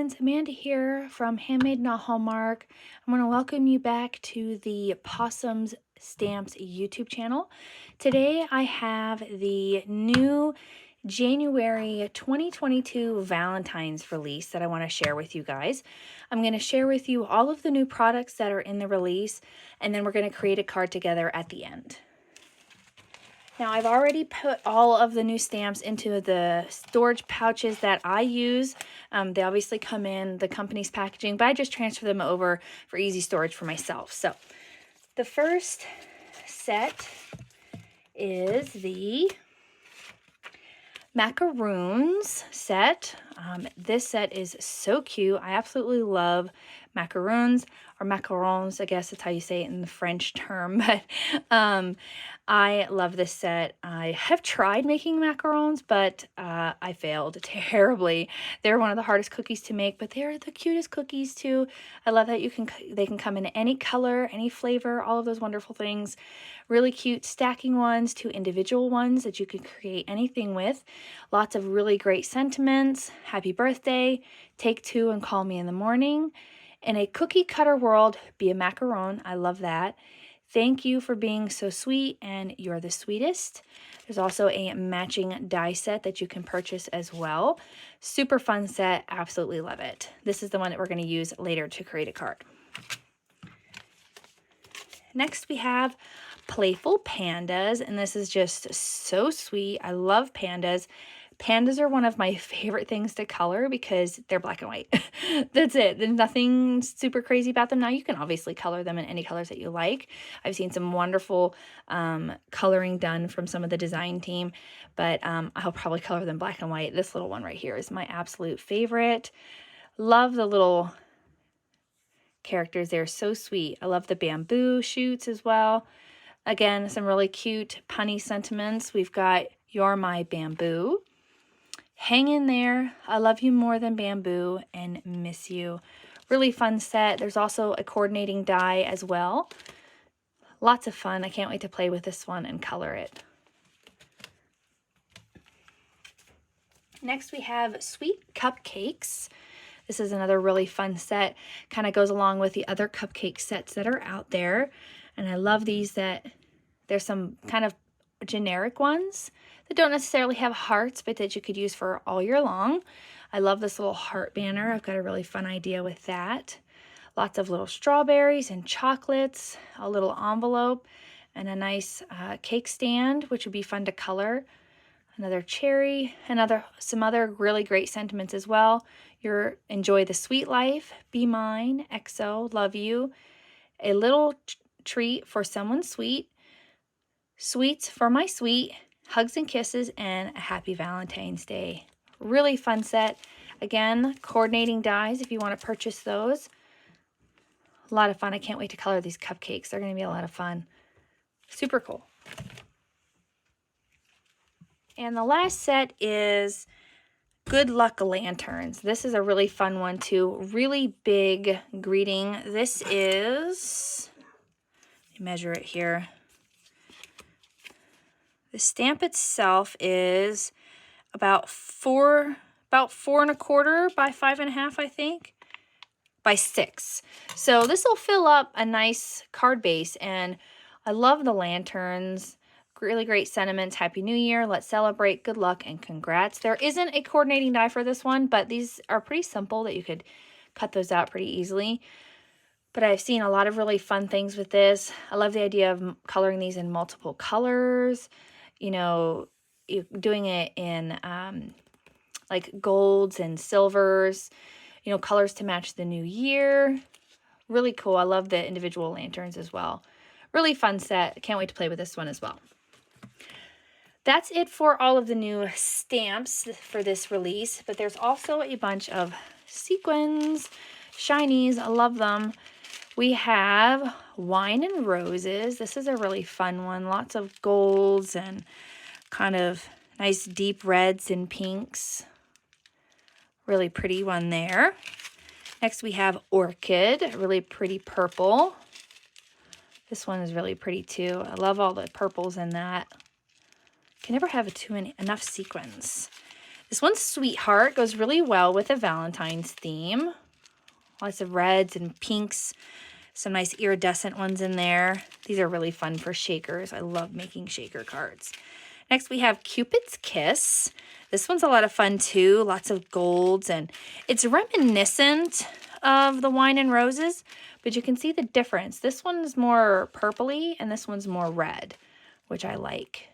friends, Amanda here from Handmade Not Hallmark. I want to welcome you back to the Possums Stamps YouTube channel. Today I have the new January 2022 Valentines release that I want to share with you guys. I'm going to share with you all of the new products that are in the release, and then we're going to create a card together at the end. Now, I've already put all of the new stamps into the storage pouches that I use. They obviously come in the company's packaging, but I just transfer them over for easy storage for myself. So, the first set is the Macarons set. This set is so cute. I absolutely love macarons, or macarons, I guess that's how you say it in the French term. But I love this set. I have tried making macarons, but I failed terribly. They're one of the hardest cookies to make, but they're the cutest cookies too. I love that they can come in any color, any flavor, all of those wonderful things. Really cute stacking ones to individual ones that you can create anything with. Lots of really great sentiments. Happy birthday, take two and call me in the morning. In a cookie cutter world, be a macaron. I love that. Thank you for being so sweet, and you're the sweetest. There's also a matching die set that you can purchase as well. Super fun set. Absolutely love it. This is the one that we're going to use later to create a card. Next, we have Playful Pandas, and this is just so sweet. I love pandas. Pandas are one of my favorite things to color because they're black and white. That's it. There's nothing super crazy about them. Now, you can obviously color them in any colors that you like. I've seen some wonderful coloring done from some of the design team, but I'll probably color them black and white. This little one right here is my absolute favorite. Love the little characters. They're so sweet. I love the bamboo shoots as well. Again, some really cute punny sentiments. We've got "You're My Bamboo," "Hang in There," "I Love You More Than Bamboo," and "Miss You." Really fun set. There's also a coordinating die as well. Lots of fun. I can't wait to play with this one and color it. Next, we have Sweet Cupcakes. This is another really fun set. Kind of goes along with the other cupcake sets that are out there. And I love these that there's some kind of generic ones that don't necessarily have hearts, but that you could use for all year long. I love this little heart banner. I've got a really fun idea with that. Lots of little strawberries and chocolates, a little envelope, and a nice cake stand, which would be fun to color. Another cherry, some other really great sentiments as well. Enjoy the sweet life, be mine, XO, love you, a little treat for someone sweet, sweets for my sweet, hugs and kisses, and a happy Valentine's Day. Really fun set. Again, coordinating dies if you want to purchase those. A lot of fun. I can't wait to color these cupcakes. They're going to be a lot of fun. Super cool. And the last set is Good Luck Lanterns. This is a really fun one too. Really big greeting. This is, let me measure it here. The stamp itself is about 4.25 by 5.5, I think, by 6. So this will fill up a nice card base, and I love the lanterns. Really great sentiments. Happy New Year. Let's celebrate. Good luck and congrats. There isn't a coordinating die for this one, but these are pretty simple that you could cut those out pretty easily. But I've seen a lot of really fun things with this. I love the idea of coloring these in multiple colors. You know, doing it in like golds and silvers, you know, colors to match the new year. Really cool. I love the individual lanterns as well. Really fun set. Can't wait to play with this one as well. That's it for all of the new stamps for this release, but there's also a bunch of sequins, shinies. I love them. We have Wine and Roses. This is a really fun one. Lots of golds and kind of nice deep reds and pinks. Really pretty one there. Next we have Orchid, a really pretty purple. This one is really pretty too. I love all the purples in that. Can never have enough sequins. This one's Sweetheart, goes really well with the Valentine's theme. Lots of reds and pinks, some nice iridescent ones in there. These are really fun for shakers. I love making shaker cards. Next we have Cupid's Kiss. This one's a lot of fun too, lots of golds, and it's reminiscent of the Wine and Roses, but you can see the difference. This one's more purpley and this one's more red, which I like.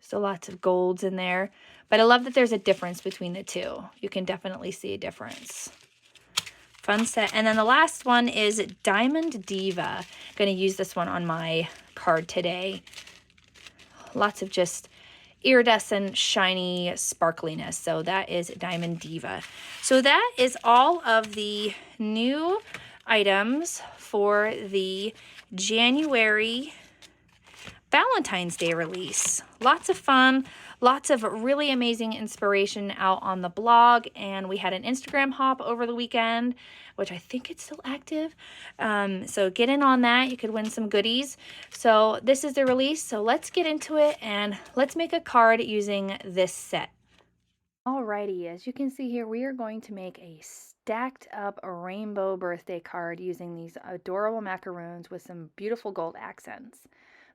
So lots of golds in there, but I love that there's a difference between the two. You can definitely see a difference. Fun set. And then the last one is Diamond Diva. I'm going to use this one on my card today. Lots of just iridescent, shiny sparkliness. So that is Diamond Diva. So that is all of the new items for the January Valentine's Day release. Lots of fun, lots of really amazing inspiration out on the blog, and we had an Instagram hop over the weekend, which I think it's still active. So get in on that. You could win some goodies. So this is the release. So let's get into it and let's make a card using this set. Alrighty, as you can see here, we are going to make a stacked up rainbow birthday card using these adorable macaroons with some beautiful gold accents.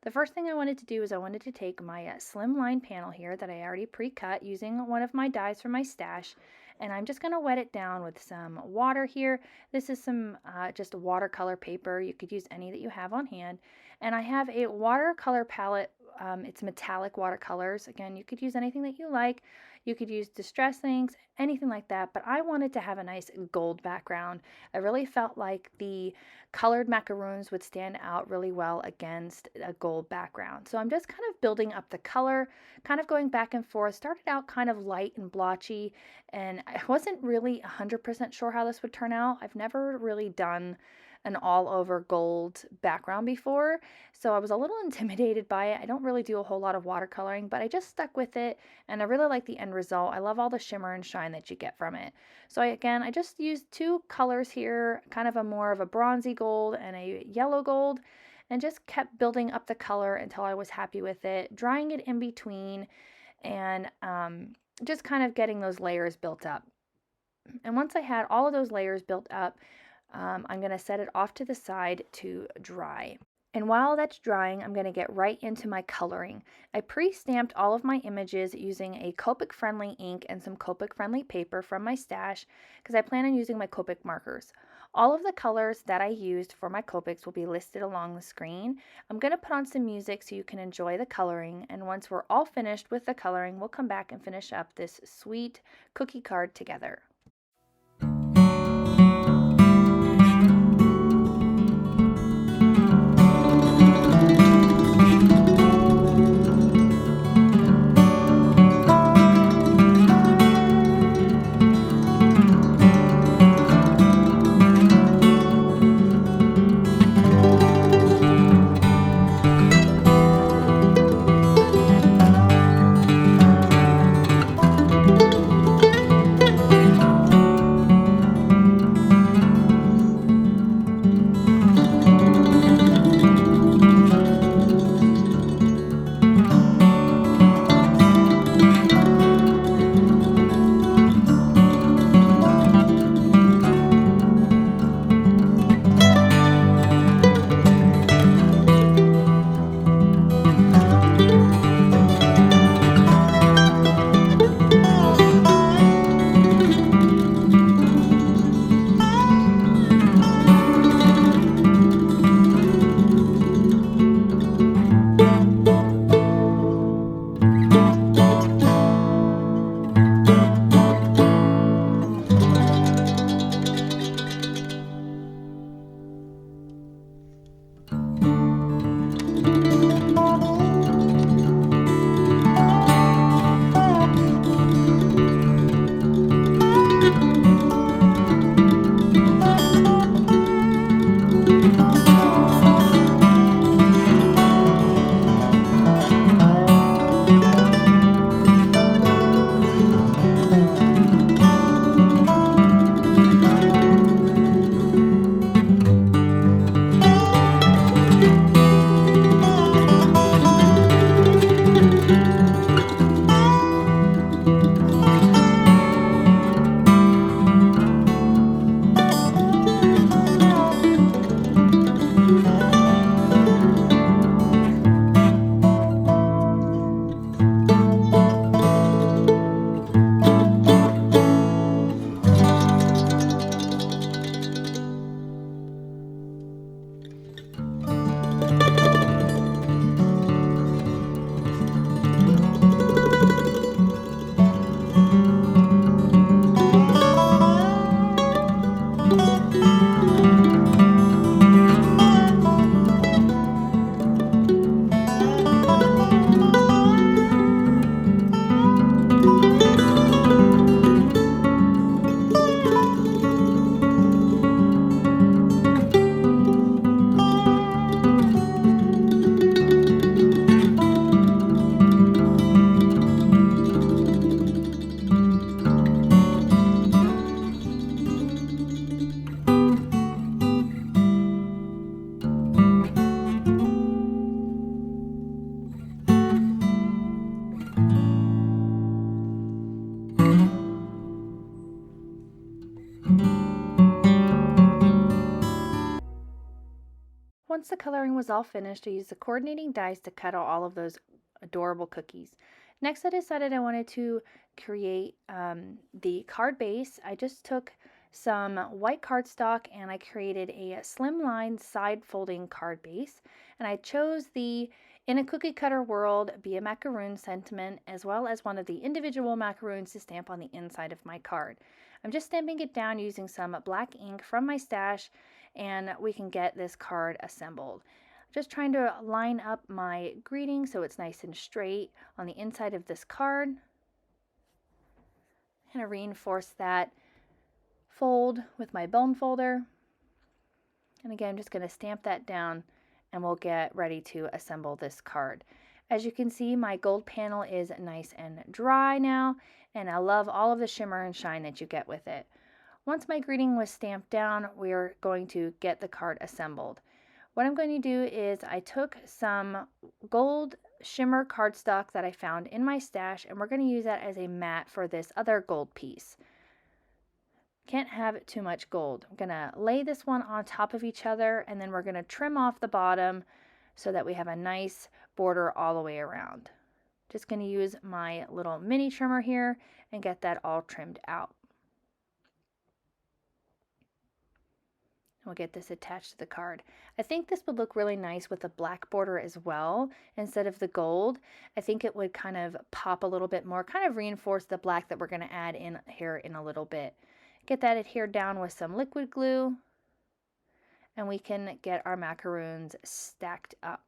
The first thing I wanted to do is I wanted to take my slimline panel here that I already pre-cut using one of my dies from my stash, and I'm just going to wet it down with some water here. This is some just watercolor paper. You could use any that you have on hand. And I have a watercolor palette. It's metallic watercolors. Again, you could use anything that you like. You could use distress inks, anything like that, but I wanted to have a nice gold background. I really felt like the colored macaroons would stand out really well against a gold background. So I'm just kind of building up the color, kind of going back and forth. Started out kind of light and blotchy, and I wasn't really 100% sure how this would turn out. I've never really done an all over gold background before, so I was a little intimidated by it. I don't really do a whole lot of watercoloring, but I just stuck with it, and I really like the end result. I love all the shimmer and shine that you get from it. So I just used two colors here, kind of a more of a bronzy gold and a yellow gold, and just kept building up the color until I was happy with it, drying it in between, and just kind of getting those layers built up. And once I had all of those layers built up, I'm going to set it off to the side to dry. And while that's drying, I'm going to get right into my coloring. I pre-stamped all of my images using a Copic-friendly ink and some Copic-friendly paper from my stash because I plan on using my Copic markers. All of the colors that I used for my Copics will be listed along the screen. I'm going to put on some music so you can enjoy the coloring, and once we're all finished with the coloring, we'll come back and finish up this sweet cookie card together. Once the coloring was all finished, I used the coordinating dies to cut out all of those adorable cookies. Next, I decided I wanted to create the card base. I just took some white cardstock and I created a slimline side folding card base. And I chose the In a Cookie Cutter World Be a Macaroon sentiment, as well as one of the individual macaroons to stamp on the inside of my card. I'm just stamping it down using some black ink from my stash, and we can get this card assembled. Just trying to line up my greeting so it's nice and straight on the inside of this card. I'm going to reinforce that fold with my bone folder. And again, I'm just going to stamp that down and we'll get ready to assemble this card. As you can see, my gold panel is nice and dry now, and I love all of the shimmer and shine that you get with it. Once my greeting was stamped down, we're going to get the card assembled. What I'm going to do is I took some gold shimmer cardstock that I found in my stash, and we're going to use that as a mat for this other gold piece. Can't have too much gold. I'm going to lay this one on top of each other, and then we're going to trim off the bottom so that we have a nice border all the way around. Just going to use my little mini trimmer here and get that all trimmed out. We'll get this attached to the card. I think this would look really nice with a black border as well instead of the gold. I think it would kind of pop a little bit more, kind of reinforce the black that we're going to add in here in a little bit. Get that adhered down with some liquid glue, and we can get our macaroons stacked up.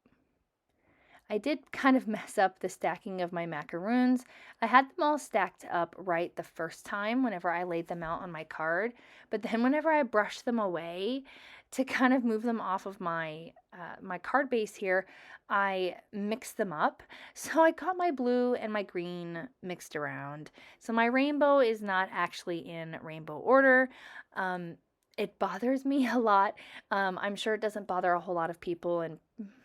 I did kind of mess up the stacking of my macaroons. I had them all stacked up right the first time whenever I laid them out on my card, but then whenever I brushed them away to kind of move them off of my my card base here, I mixed them up. So I got my blue and my green mixed around. So my rainbow is not actually in rainbow order. It bothers me a lot. I'm sure it doesn't bother a whole lot of people, and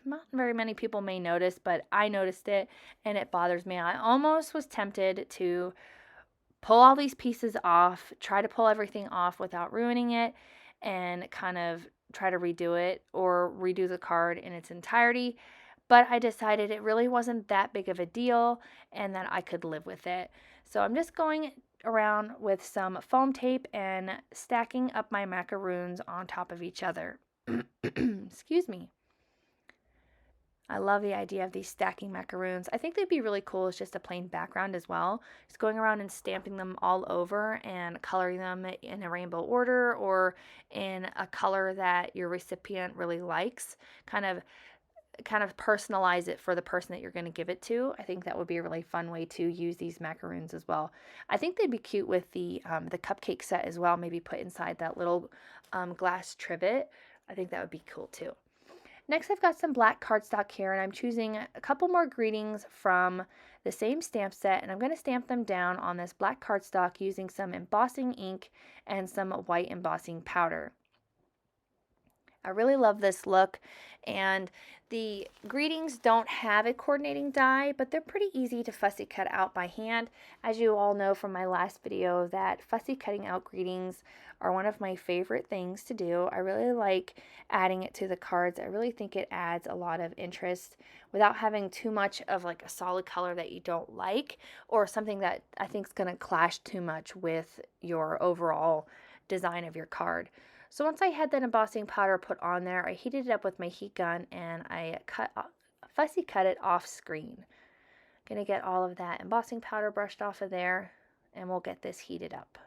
not very many people may notice, but I noticed it and it bothers me. I almost was tempted to pull all these pieces off, try to pull everything off without ruining it, and kind of try to redo it or redo the card in its entirety. But I decided it really wasn't that big of a deal and that I could live with it. So I'm just going around with some foam tape and stacking up my macaroons on top of each other. Excuse me. I love the idea of these stacking macaroons. I think they'd be really cool as just a plain background as well. Just going around and stamping them all over and coloring them in a rainbow order or in a color that your recipient really likes. Kind of personalize it for the person that you're going to give it to. I think that would be a really fun way to use these macaroons as well. I think they'd be cute with the cupcake set as well. Maybe put inside that little glass trivet. I think that would be cool too. Next, I've got some black cardstock here, and I'm choosing a couple more greetings from the same stamp set, and I'm going to stamp them down on this black cardstock using some embossing ink and some white embossing powder. I really love this look, and the greetings don't have a coordinating die, but they're pretty easy to fussy cut out by hand. As you all know from my last video, that fussy cutting out greetings are one of my favorite things to do. I really like adding it to the cards. I really think it adds a lot of interest without having too much of like a solid color that you don't like, or something that I think is going to clash too much with your overall design of your card. So once I had that embossing powder put on there, I heated it up with my heat gun and I fussy cut it off screen. Gonna get all of that embossing powder brushed off of there, and we'll get this heated up.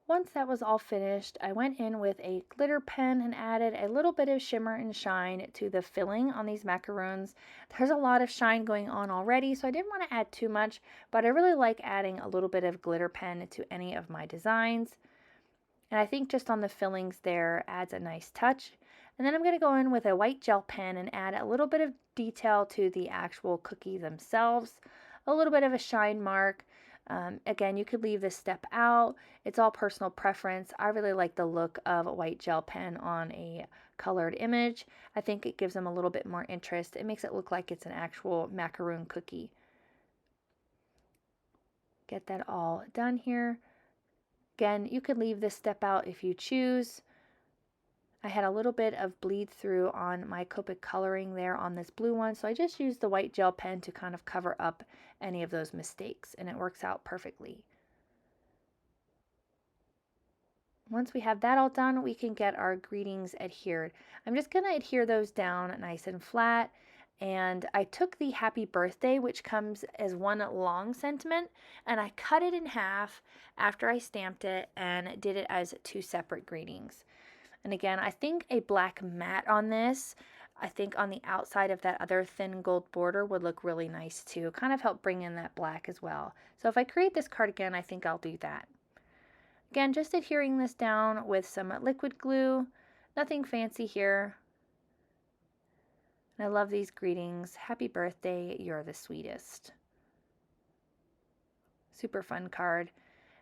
Once that was all finished, I went in with a glitter pen and added a little bit of shimmer and shine to the filling on these macaroons. There's a lot of shine going on already, so I didn't want to add too much, but I really like adding a little bit of glitter pen to any of my designs. And I think just on the fillings there adds a nice touch. And then I'm going to go in with a white gel pen and add a little bit of detail to the actual cookies themselves. A little bit of a shine mark. Again, you could leave this step out. It's all personal preference. I really like the look of a white gel pen on a colored image. I think it gives them a little bit more interest. It makes it look like it's an actual macaroon cookie. Get that all done here. Again, you could leave this step out if you choose. I had a little bit of bleed through on my Cupid coloring there on this blue one, so I just used the white gel pen to kind of cover up any of those mistakes, and it works out perfectly. Once we have that all done, we can get our greetings adhered. I'm just going to adhere those down nice and flat. And I took the happy birthday, which comes as one long sentiment, and I cut it in half after I stamped it and did it as two separate greetings. And again, I think a black mat on this, I think on the outside of that other thin gold border would look really nice too. Kind of help bring in that black as well. So if I create this card again, I think I'll do that. Again, just adhering this down with some liquid glue. Nothing fancy here. And I love these greetings. Happy birthday, you're the sweetest. Super fun card.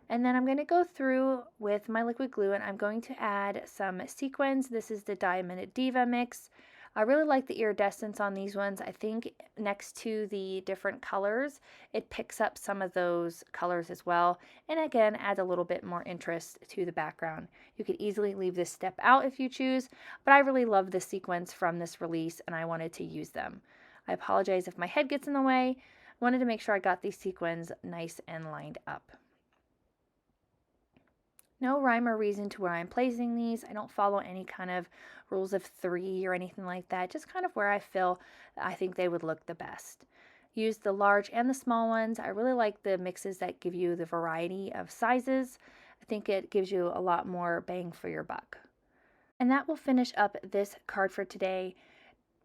And then I'm going to go through with my liquid glue and I'm going to add some sequins. This is the Diamond Diva mix. I really like the iridescence on these ones. I think next to the different colors, it picks up some of those colors as well. And again, adds a little bit more interest to the background. You could easily leave this step out if you choose, but I really love the sequins from this release and I wanted to use them. I apologize if my head gets in the way. I wanted to make sure I got these sequins nice and lined up. No rhyme or reason to where I'm placing these. I don't follow any kind of rules of three or anything like that. Just kind of where I feel I think they would look the best. Use the large and the small ones. I really like the mixes that give you the variety of sizes. I think it gives you a lot more bang for your buck. And that will finish up this card for today.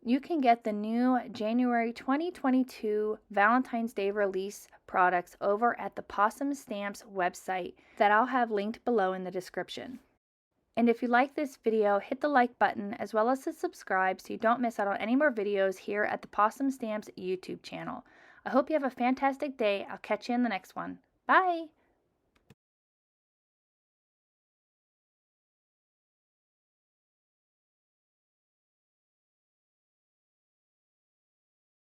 You can get the new January 2022 Valentine's Day release products over at the Possum Stamps website that I'll have linked below in the description. And if you like this video, hit the like button as well as to subscribe so you don't miss out on any more videos here at the Possum Stamps YouTube channel. I hope you have a fantastic day. I'll catch you in the next one. Bye!